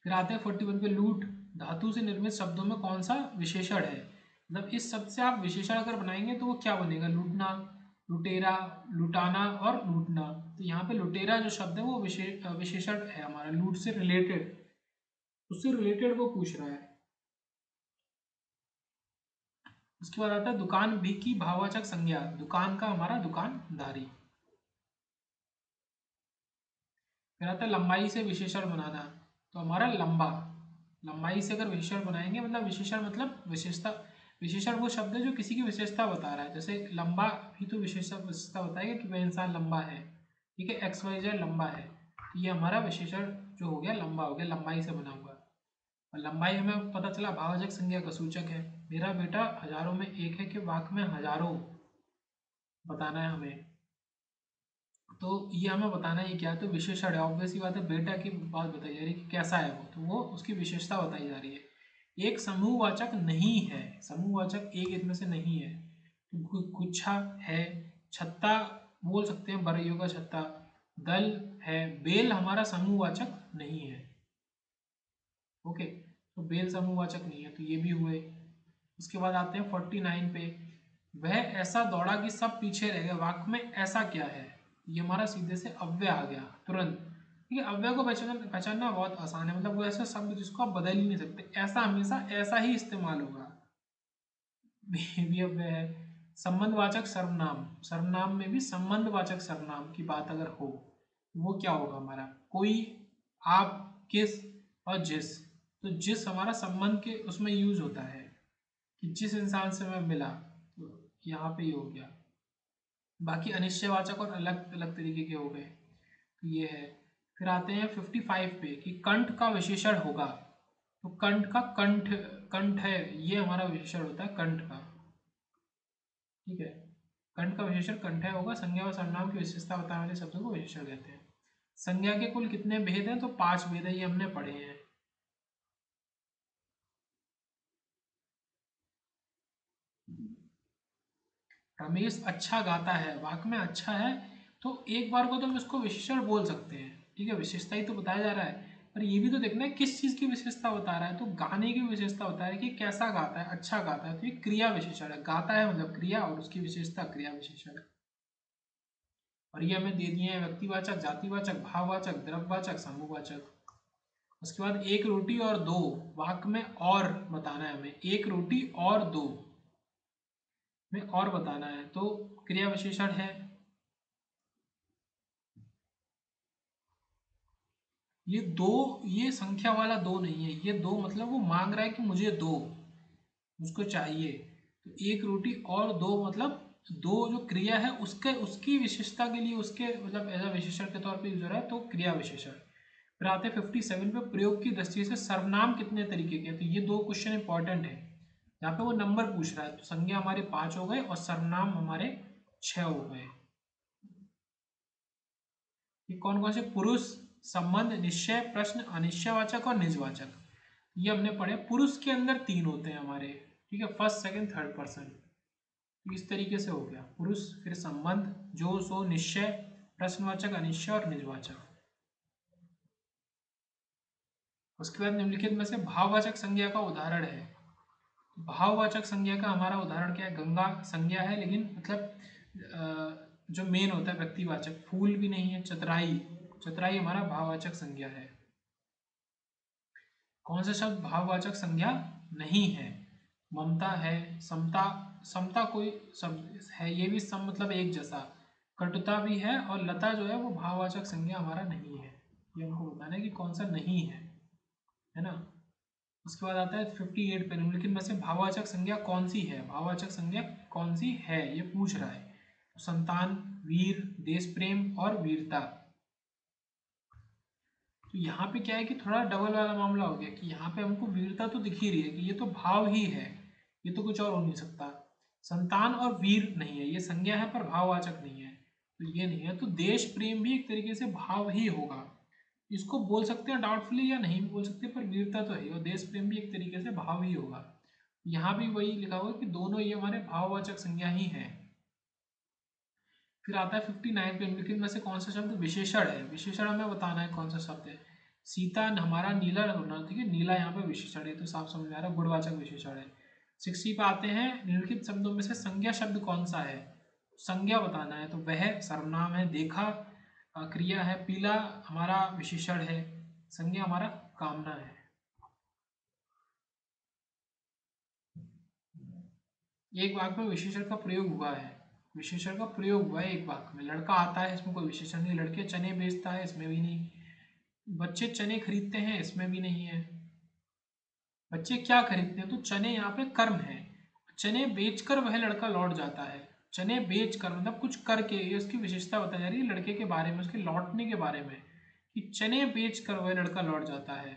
A: फिर आते हैं 41 पे, लूट, धातु से निर्मित शब्दों में कौन सा विशेषण है? मतलब इस शब्द से आप विशेषण अगर बनाएंगे तो वो क्या बनेगा? लूटना, लुटेरा, लुटाना और लूटना, तो यहाँ पे लुटेरा जो शब्द है वो विशेषण है हमारा, लूट से रिलेटेड, उससे रिलेटेड वो पूछ रहा है। उसके बाद आता है दुकान भी की भाववाचक संज्ञा, दुकान का हमारा दुकानदारी। फिर आता है लंबाई से विशेषण बनाना, तो हमारा लंबा, लंबाई से अगर विशेषण बनाएंगे, मतलब विशेषण मतलब विशेषता, विशेषण वो शब्द है जो किसी की विशेषता बता रहा है। जैसे लंबा भी तो विशेषता बताएगा कि वह इंसान लंबा है, ठीक है, XYZ लंबा है, तो ये हमारा विशेषण जो हो गया लंबा हो गया, लंबाई से बना हुआ। और लंबाई हमें पता चला भाववाचक संज्ञा का सूचक है। मेरा बेटा हजारों में एक है कि वाक्य में हजारों बताना है हमें, तो ये हमें बताना है क्या है, तो विशेषण है। ऑब्वियस ही बात है, बेटा की बात बताई जा रही है कि कैसा है वो, तो वो उसकी विशेषता बताई जा रही है। एक समूहवाचक नहीं है, समूहवाचक एक इसमें से नहीं है, तो गुच्छा है, छत्ता बोल सकते हैं, बरइयों का छत्ता, दल है, बेल हमारा समूहवाचक नहीं है। ओके, तो बेल समूहवाचक नहीं है, तो ये भी हुए। उसके बाद आते हैं 49 पे, वह ऐसा दौड़ा कि सब पीछे रह गए, वाक्य में ऐसा क्या है, ये हमारा सीधे से अव्यय आ गया तुरंत। ठीक है, अव्यय को पहचानना बहुत आसान है, मतलब वो ऐसा शब्द जिसको आप बदल ही नहीं सकते, ऐसा हमेशा ऐसा ही इस्तेमाल होगा, भी अव्यय है। संबंधवाचक सर्वनाम, सर्वनाम में भी संबंधवाचक सर्वनाम की बात अगर हो, वो क्या होगा हमारा, कोई, आप, किस और जिस, तो जिस हमारा संबंध के उसमें यूज होता है कि जिस इंसान से मैं मिला, तो यहाँ पे ये हो गया। बाकी अनिश्चयवाचक और अलग अलग तरीके के हो गए, तो ये है। फिर आते हैं 55 पे कि कंठ का विशेषण होगा, तो कंठ का कंठ, कंठ है, ये हमारा विशेषण होता है कंठ का, ठीक है, कंठ का विशेषण कंठ है होगा। संज्ञा और सर्वनाम की विशेषता बताने वाले शब्दों को विशेषण कहते हैं। संज्ञा के कुल कितने भेद हैं, तो 5 भेद है, ये हमने पढ़े हैं। रमेश अच्छा गाता है, वाक्य में अच्छा है, तो एक बार को तो हम इसको विशेषण बोल सकते हैं, ठीक है, विशेषता ही तो बताया जा रहा है, पर ये भी तो देखना है किस चीज़ की विशेषता बता रहा है, तो गाने की विशेषता बता रहा है कि कैसा गाता है, अच्छा गाता है, तो ये क्रिया विशेषण है, गाता है मतलब क्रिया, और उसकी विशेषता क्रिया विशेषण है। और ये हमें दे दिए हैं व्यक्तिवाचक, जातिवाचक, भाववाचक, द्रव्यवाचक, समूहवाचक। उसके बाद एक रोटी और दो, वाक्य में और बताना है हमें, एक रोटी और दो में और बताना है, तो क्रिया विशेषण है। ये दो, ये संख्या वाला दो नहीं है, ये दो मतलब वो मांग रहा है कि मुझे दो, मुझको चाहिए, तो एक रोटी और दो मतलब दो जो क्रिया है उसके, उसकी विशेषता के लिए, उसके मतलब एज अ विशेषण के तौर पे यूज हो रहा है, तो क्रिया विशेषण। फिर आते हैं 57 पे, प्रयोग की दृष्टि से सर्वनाम कितने तरीके के हैं, तो ये दो क्वेश्चन इंपॉर्टेंट है, यहाँ पे वो नंबर पूछ रहा है, तो संज्ञा हमारे 5 हो गए और सर्वनाम हमारे 6 हो गए। ये कौन कौन से, पुरुष, संबंध, निश्चय, प्रश्न, अनिश्चयवाचक और निजवाचक, ये हमने पढ़े। पुरुष के अंदर 3 होते हैं हमारे, ठीक है, फर्स्ट सेकंड थर्ड पर्सन, तो इस तरीके से हो गया पुरुष, फिर संबंध, जो सो, निश्चय, प्रश्नवाचक, अनिश्चय और निजवाचक। उसके बाद निम्नलिखित में से भाववाचक संज्ञा का उदाहरण है, भाववाचक संज्ञा का हमारा उदाहरण क्या है, गंगा संज्ञा है लेकिन मतलब जो मेन होता है व्यक्तिवाचक, फूल भी नहीं है, चतुराई, चतुराई हमारा भाववाचक संज्ञा है। कौन सा शब्द भाववाचक संज्ञा नहीं है, ममता है, समता, समता कोई शब्द है, ये भी सम मतलब एक जैसा, कटुता भी है, और लता जो है वो भाववाचक संज्ञा हमारा नहीं है, ये हमको बताना है कि कौन सा नहीं है ना। उसके बाद आता है 58 पे, निम्नलिखित में से भाववाचक संज्ञा कौन सी है, भाववाचक संज्ञा कौन सी है ये पूछ रहा है, तो संतान, वीर, देश प्रेम और वीरता। तो यहाँ पे क्या है कि थोड़ा डबल वाला मामला हो गया कि यहाँ पे हमको वीरता तो दिख ही रही है कि ये तो भाव ही है, ये तो कुछ और हो नहीं सकता। संतान और वीर नहीं है, ये संज्ञा है पर भाववाचक नहीं है, तो ये नहीं है। तो देश प्रेम भी एक तरीके से भाव ही होगा, इसको बोल सकते हैं डाउटफुली या नहीं भी बोल सकते, पर वीरता तो है और देश प्रेम भी एक तरीके से भाव ही होगा। यहाँ भी वही लिखा हुआ है कि दोनों ये हमारे भाववाचक संज्ञा ही है। फिर आता है 59 पे, निम्नलिखित में से कौन सा शब्द विशेषण है, विशेषण हमें बताना है कौन सा शब्द है। सीता हमारा नीला होना, ठीक है, नीला यहाँ पे विशेषण है, तो साफ समझ में आ रहा है गुणवाचक विशेषण है। 60 पे आते हैं, निम्नलिखित शब्दों में से संज्ञा शब्द कौन सा है, संज्ञा बताना है, तो वह सर्वनाम है, देखा क्रिया है, पीला हमारा विशेषण है, संज्ञा हमारा कामना है। एक वाक्य में विशेषण का प्रयोग हुआ है, विशेषण का प्रयोग हुआ है एक वाक्य में। लड़का आता है, इसमें कोई विशेषण नहीं। लड़के चने बेचता है, इसमें भी नहीं। बच्चे चने खरीदते हैं, इसमें भी नहीं है। बच्चे क्या खरीदते हैं, तो चने यहाँ पे कर्म है। चने बेचकर वह लड़का लौट जाता है। चने बेचकर मतलब कुछ करके, ये उसकी विशेषता बताई जा रही है लड़के के बारे में, उसके लौटने के बारे में, कि चने बेचकर वह लड़का लौट जाता है।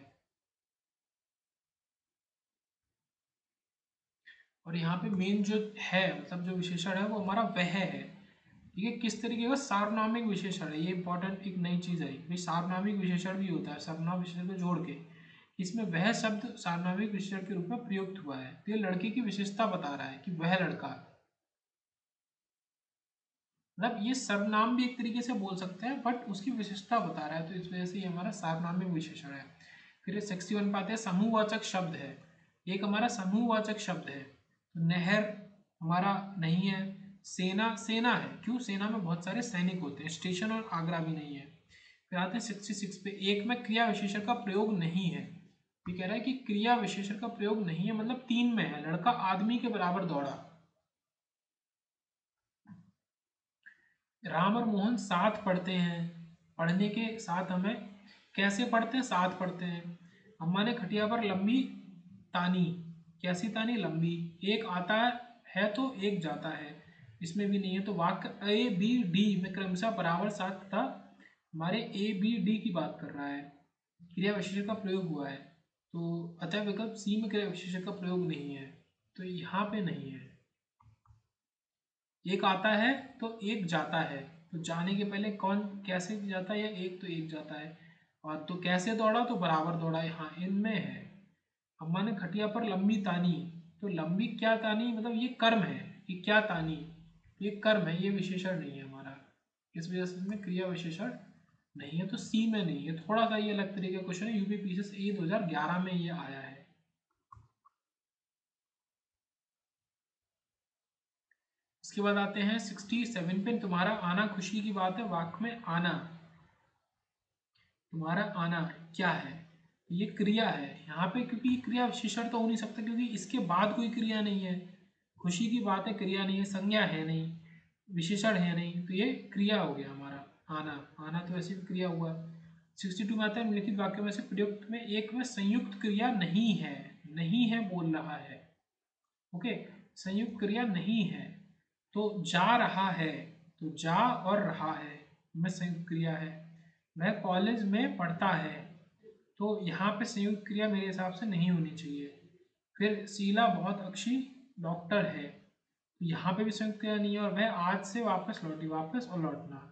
A: और यहाँ पे मेन जो है, मतलब जो विशेषण है वो हमारा वह है। ठीक है, किस तरीके का सार्वनामिक विशेषण है, ये इंपॉर्टेंट एक नई चीज है भाई। सार्वनामिक विशेषण भी होता है, सर्वनाम विशेषण को जोड़ के। इसमें वह शब्द सार्वनामिक विशेषण के रूप में प्रयुक्त हुआ है, तो ये लड़के की विशेषता बता रहा है कि वह लड़का, मतलब ये सर्वनाम भी एक तरीके से बोल सकते हैं, बट उसकी विशेषता बता रहा है, तो इस वजह से ये हमारा सार्वनामिक विशेषण है। फिर 61 पाते हैं, समूहवाचक शब्द है। एक हमारा समूहवाचक शब्द है, तो नहर हमारा नहीं है। सेना, सेना है, क्यों, सेना में बहुत सारे सैनिक होते हैं। स्टेशन और आगरा भी नहीं है। फिर आते हैं 66 पे, एक में क्रिया विशेषण का प्रयोग नहीं है। ये कह रहा है कि क्रिया विशेषण का प्रयोग नहीं है, मतलब तीन में है। लड़का आदमी के बराबर दौड़ा। राम और मोहन साथ पढ़ते हैं। पढ़ने के साथ हमें, कैसे पढ़ते हैं, साथ पढ़ते हैं। अम्मा ने खटिया पर लंबी तानी, कैसी तानी, लंबी। एक आता है तो एक जाता है, इसमें भी नहीं है। तो वाक्य ए बी डी में क्रमशः बराबर साथ था, हमारे ए बी डी की बात कर रहा है। क्रिया विशेषण का प्रयोग हुआ है, तो अतः विकल्प सी में क्रिया विशेषण का प्रयोग नहीं है, तो यहाँ पे नहीं है। एक आता है तो एक जाता है, तो जाने के पहले कौन कैसे जाता है, या एक तो एक जाता है। और तो कैसे दौड़ा, तो बराबर दौड़ा है, हाँ इनमें है। अम्मा ने खटिया पर लंबी तानी, तो लंबी क्या तानी, मतलब ये कर्म है। ये क्या तानी, ये कर्म है, ये विशेषण नहीं है हमारा। इस वजह से इसमें क्रिया विशेषण नहीं है, तो सी में नहीं है। थोड़ा सा ये अलग तरीके का क्वेश्चन है, यूपी पीसीएस ए 2011 में ये आया है। इसके बाद आते हैं 67 पे, तुम्हारा आना खुशी की बात है। वाक्य में आना, तुम्हारा आना क्या है, ये क्रिया है यहाँ पे, क्योंकि क्रिया विशेषण तो हो नहीं सकता, क्योंकि इसके बाद कोई क्रिया नहीं है। खुशी की बात है, क्रिया नहीं है, संज्ञा है नहीं, विशेषण है नहीं, तो ये क्रिया हो गया हमारा। आना, आना तो वैसे भी क्रिया हुआ। 62 में आता है, निम्नलिखित वाक्य में से प्रयुक्त में एक में संयुक्त क्रिया नहीं है। नहीं है बोल रहा है, ओके, संयुक्त क्रिया नहीं है। तो जा रहा है, तो जा और रहा है में संयुक्त क्रिया है। वह कॉलेज में पढ़ता है, तो यहाँ पे संयुक्त क्रिया मेरे हिसाब से नहीं होनी चाहिए। फिर शीला बहुत अच्छी डॉक्टर है, तो यहाँ पे भी संयुक्त क्रिया नहीं है। और वह आज से वापस लौटी, वापस और लौटना,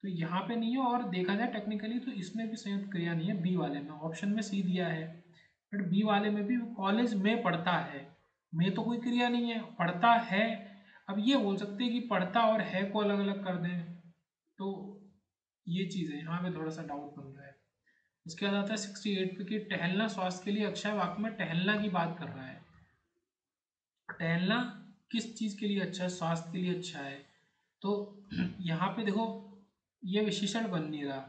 A: तो यहाँ पे नहीं है। और देखा जाए टेक्निकली तो इसमें भी संयुक्त क्रिया नहीं है, बी वाले में। ऑप्शन में सी दिया है, बट बी वाले में भी कॉलेज में पढ़ता है, में तो कोई क्रिया नहीं है, पढ़ता है। अब ये बोल सकते हैं कि पढ़ता और है को अलग अलग कर दें, तो ये चीज़ है, यहाँ पे थोड़ा सा डाउट बन रहा है। उसके बाद आता है 68 पे, कि टहलना स्वास्थ्य के लिए अच्छा है। वाक्य में टहलना की बात कर रहा है। टहलना किस चीज़ के लिए अच्छा है, स्वास्थ्य के लिए अच्छा है। तो यहाँ पे देखो, ये विशेषण बन नहीं रहा।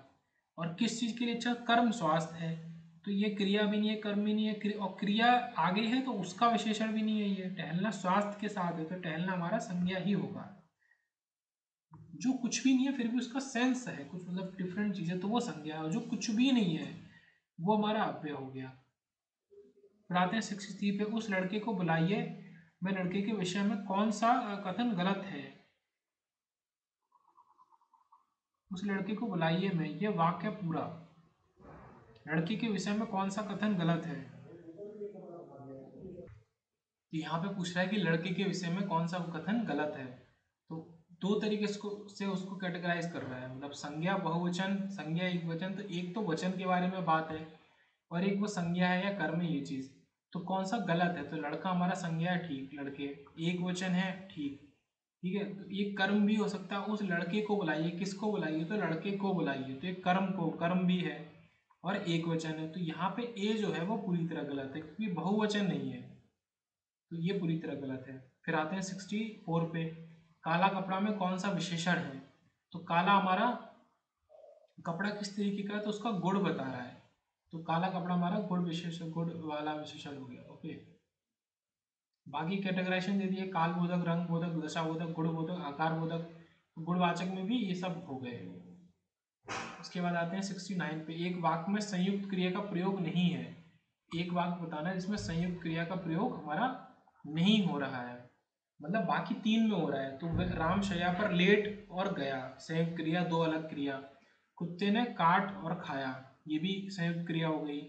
A: और किस चीज़ के लिए अच्छा, कर्म स्वास्थ्य है, तो ये क्रिया भी नहीं है, कर्म भी नहीं है, और क्रिया आगे है तो उसका विशेषण भी नहीं है। ये टहलना स्वास्थ्य के साथ है, तो टहलना हमारा संज्ञा ही होगा। जो कुछ भी नहीं है फिर भी उसका सेंस है कुछ, मतलब डिफरेंट चीज़ है, तो वो संज्ञा है। और जो कुछ भी नहीं है वो हमारा अव्यय हो गया। फिर आते हैं 63 पे, उस लड़के को बुलाइए में लड़के के विषय में कौन सा कथन गलत है। उस लड़के को बुलाइए में, ये वाक्य पूरा, लड़के के विषय में कौन सा कथन गलत है। तो यहाँ पे पूछ रहा है कि लड़के के विषय में कौन सा कथन गलत है। तो दो तरीके से उसको कैटेगराइज कर रहा है, मतलब संज्ञा बहुवचन, संज्ञा एक वचन। तो एक तो वचन के बारे में बात है, और एक वो संज्ञा है या कर्म है, ये चीज। तो कौन सा गलत है, तो लड़का हमारा संज्ञा है, ठीक। लड़के एक वचन है, ठीक। ठीक है, तो ये कर्म भी हो सकता है। उस लड़के को बुलाइए, किसको बुलाइए, तो लड़के को बुलाइए, तो एक कर्म को, कर्म भी है और एक वचन है। तो यहाँ पे ए जो है वो पूरी तरह गलत है, क्योंकि बहुवचन नहीं है, तो ये पूरी तरह गलत है। फिर आते हैं 64 पे, काला कपड़ा में कौन सा विशेषण है। तो काला हमारा कपड़ा किस तरीके का है, तो उसका गुण बता रहा है। तो काला कपड़ा हमारा गुण विशेषण, गुण वाला विशेषण हो गया, ओके। बाकी कैटेगराइजेशन दे दिए, काल बोधक, रंग बोधक, दशा बोधक, गुण बोधक, आकार बोधक। गुणवाचक में भी ये सब हो गए। उसके बाद आते हैं 69 पे, एक वाक्य में संयुक्त क्रिया का प्रयोग नहीं है। एक वाक्य बताना है जिसमें संयुक्त क्रिया का प्रयोग हमारा नहीं हो रहा है, मतलब बाकी तीन में हो रहा है। तो राम शैया पर लेट और गया, संयुक्त क्रिया, दो अलग क्रिया। कुत्ते ने काट और खाया, ये भी संयुक्त क्रिया हो गई।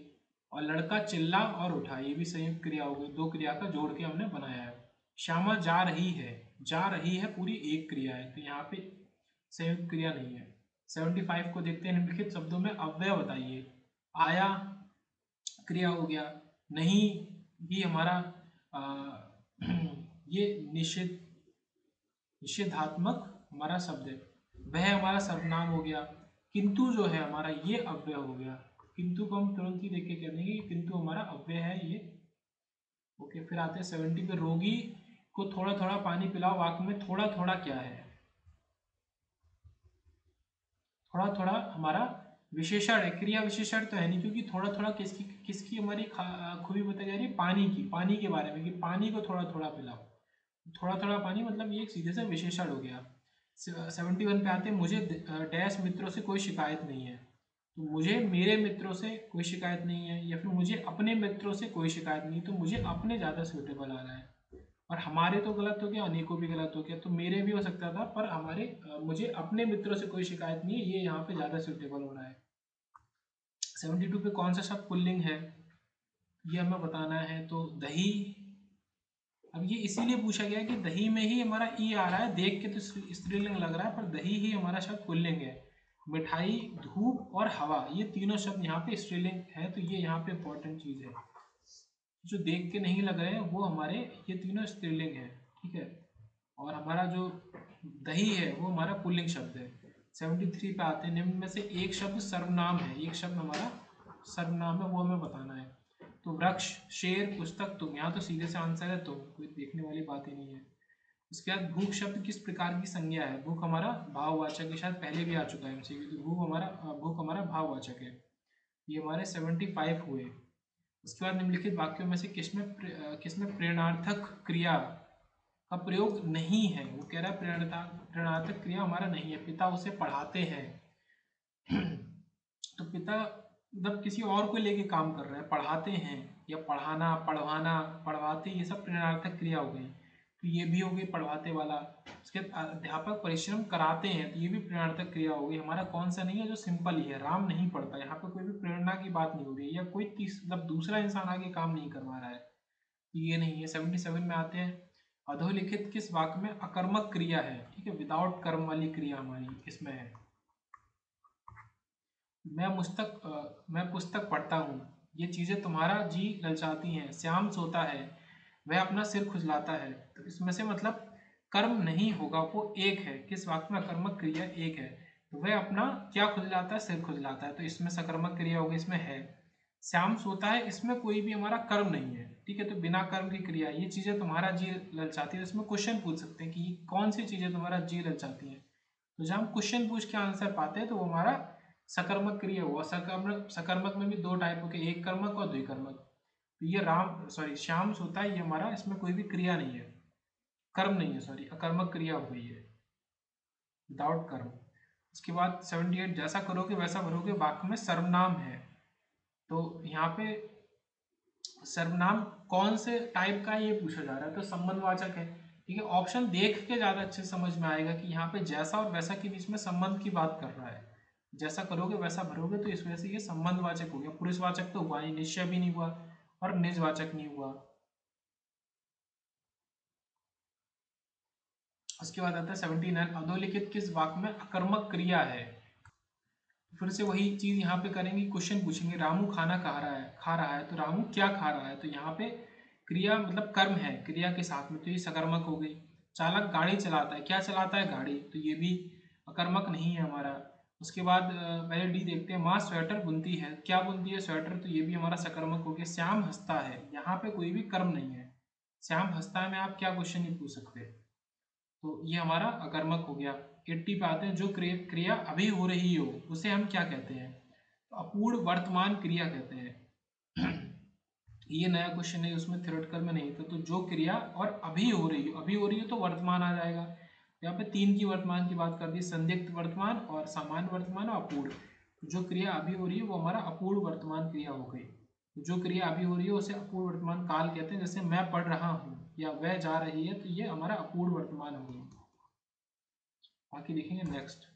A: और लड़का चिल्ला और उठा, ये भी संयुक्त क्रिया हो गई, दो क्रिया का जोड़ के हमने बनाया है। श्यामा जा रही है, जा रही है पूरी एक क्रिया है, तो यहाँ पे संयुक्त क्रिया नहीं है। 75 को देखते हैं, निम्नलिखित शब्दों में अव्यय बताइए। आया क्रिया हो गया, नहीं भी हमारा ये निषेधात्मक हमारा शब्द है। वह हमारा सर्वनाम हो गया। किंतु जो है हमारा ये अव्यय हो गया, किंतु को हम तुरंत ही देख के कह देंगे किंतु हमारा अव्यय है ये। ओके, फिर आते हैं 70 पे, रोगी को थोड़ा थोड़ा पानी पिलाओ। वाक्य में थोड़ा थोड़ा क्या है? थोड़ा थोड़ा हमारा विशेषण है, क्रिया विशेषण तो है नहीं, क्योंकि थोड़ा थोड़ा किसकी किसकी हमारी खूबी बताई जा रही है? पानी की, पानी के बारे में, कि पानी को थोड़ा थोड़ा पिलाओ। थोड़ा थोड़ा पानी मतलब ये एक सीधे से विशेषण हो गया। 71 पे आते हैं, मुझे डैश मित्रों से कोई शिकायत नहीं है। तो मुझे मेरे मित्रों से कोई शिकायत नहीं है, या फिर मुझे अपने मित्रों से कोई शिकायत नहीं, तो मुझे अपने ज़्यादा सूटेबल आ रहा है। और हमारे तो गलत हो गया, अनेकों भी गलत हो गया, तो मेरे भी हो सकता था, पर हमारे मुझे अपने मित्रों से कोई शिकायत नहीं है, ये यहाँ पे ज़्यादा सूटेबल हो रहा है। 72 पे कौन सा शब्द पुल्लिंग है, ये हमें बताना है। तो दही, अब ये इसीलिए पूछा गया कि दही में ही हमारा ई आ रहा है, देख के तो स्त्रीलिंग लग रहा है, पर दही ही हमारा शब्द पुल्लिंग है। मिठाई, धूप और हवा, ये तीनों शब्द यहाँ पे स्त्रीलिंग है, तो ये यहाँ पे इंपॉर्टेंट चीज है। जो देख के नहीं लग रहे हैं वो हमारे ये तीनों स्त्रीलिंग है, ठीक है। और हमारा जो दही है वो हमारा पुल्लिंग शब्द है। 73 पे आते हैं, निम्न में से एक शब्द सर्वनाम है, एक शब्द हमारा सर्वनाम है, वो हमें बताना है। तो वृक्ष, शेर, पुस्तक, तुम, यहाँ तो सीधे से आंसर है तुम, कोई देखने वाली बात ही नहीं है। उसके बाद भूख शब्द किस प्रकार की संज्ञा है? भूख हमारा भाववाचक है, शायद पहले भी आ चुका है एमसीक्यू। तो भूख हमारा भाववाचक है। ये हमारे 75 हुए। उसके बाद निम्नलिखित वाक्यों में से किसमें प्रेरणार्थक क्रिया का प्रयोग नहीं है? वो कह रहा है प्रेरणार्थक क्रिया हमारा नहीं है। पिता उसे पढ़ाते हैं, तो पिता मतलब किसी और को लेके काम कर रहे हैं, पढ़ाते हैं, या पढ़ाना, पढ़वाना, पढ़वाते, ये सब प्रेरणार्थक क्रिया हो गई। तो ये भी हो गई पढ़वाते वाला। उसके बाद अध्यापक परिश्रम कराते हैं, तो ये भी प्रेरणार्थक क्रिया हो गई। हमारा कौन सा नहीं है? जो सिंपल ही है, राम नहीं पढ़ता, यहाँ पे कोई भी प्रेरणा की बात नहीं हो रही है, या कोई मतलब दूसरा इंसान आगे काम नहीं करवा रहा है, तो ये नहीं है। 77 में आते हैं, अधोलिखित किस वाक्य में अकर्मक क्रिया है? ठीक है, विदाउट कर्म वाली क्रिया हमारी इसमें है। मैं पुस्तक पढ़ता हूँ, ये चीज़ें तुम्हारा जी ललचाती हैं। श्याम सोता है, वह अपना सिर खुजलाता है, तो इसमें से मतलब कर्म नहीं होगा, वो एक है। किस वाक्य में अकर्मक क्रिया एक है? तो वह अपना क्या खुजलाता है? सिर खुजलाता है, तो इसमें सकर्मक क्रिया होगी, इसमें है। श्याम सोता है, इसमें कोई भी हमारा कर्म नहीं है, ठीक है, तो बिना कर्म की क्रिया। ये चीज़ें तुम्हारा जी ललचाती है, इसमें क्वेश्चन पूछ सकते हैं कि कौन सी चीज़ें तुम्हारा जी ललचाती हैं। तो जब हम क्वेश्चन पूछ के आंसर पाते हैं तो वो हमारा सकर्मक क्रिया हुआ। सकर्मक में भी दो टाइप के, एक कर्मक और द्विकर्मक। तो ये श्याम सोता है, ये हमारा इसमें कोई भी क्रिया नहीं है, कर्म नहीं है, सॉरी, अकर्मक क्रिया हो गई है, विदाउट कर्म। उसके बाद 78, जैसा करोगे वैसा भरोगे, वाक्य में सर्वनाम है। तो यहाँ पे सर्वनाम कौन से टाइप का ये पूछा जा रहा है? तो संबंधवाचक है, ठीक है। ऑप्शन देख के ज़्यादा अच्छे समझ में आएगा कि यहाँ पे जैसा और वैसा के बीच में संबंध की बात कर रहा है। जैसा करोगे वैसा भरोगे, तो इस वजह से ये संबंधवाचक हो गया। पुरुषवाचक तो हुआ ही, निश्चय भी नहीं हुआ और निजवाचक नहीं हुआ। उसके बाद आता है 79, अधोलिखित किस वाक्य में अकर्मक क्रिया है? फिर से वही चीज यहाँ पे करेंगे, क्वेश्चन पूछेंगे, रामू खाना खा रहा है, तो रामू क्या खा रहा है? तो यहाँ पे क्रिया मतलब कर्म है क्रिया के साथ में, तो ये सकर्मक हो गई। चालक गाड़ी चलाता है, क्या चलाता है? गाड़ी, तो ये भी अकर्मक नहीं है हमारा। उसके बाद पहले डी देखते हैं, माँ स्वेटर बुनती है, क्या बुनती है? स्वेटर, तो ये भी हमारा सकर्मक हो गया। श्याम हंसता है, यहाँ पे कोई भी कर्म नहीं है। श्याम हंसता है में आप क्या क्वेश्चन नहीं पूछ सकते, तो ये हमारा अकर्मक हो गया। 80 पे आते हैं, जो क्रिया अभी हो रही हो उसे हम क्या कहते हैं? तो अपूर्ण वर्तमान क्रिया कहते हैं। ये नया क्वेश्चन है, उसमें थ्योरेटिकल में नहीं था। तो जो क्रिया और अभी हो रही हो, अभी हो रही हो तो वर्तमान आ जाएगा। यहाँ पे तीन की वर्तमान की बात कर दी, संदिग्ध वर्तमान और सामान्य वर्तमान और अपूर्ण। जो क्रिया अभी हो रही है वो हमारा अपूर्ण वर्तमान क्रिया हो गई। जो क्रिया अभी हो रही है उसे अपूर्ण वर्तमान काल कहते हैं। जैसे मैं पढ़ रहा हूँ या वह जा रही है, तो ये हमारा अपूर्ण वर्तमान हो गई। बाकी देखेंगे नेक्स्ट।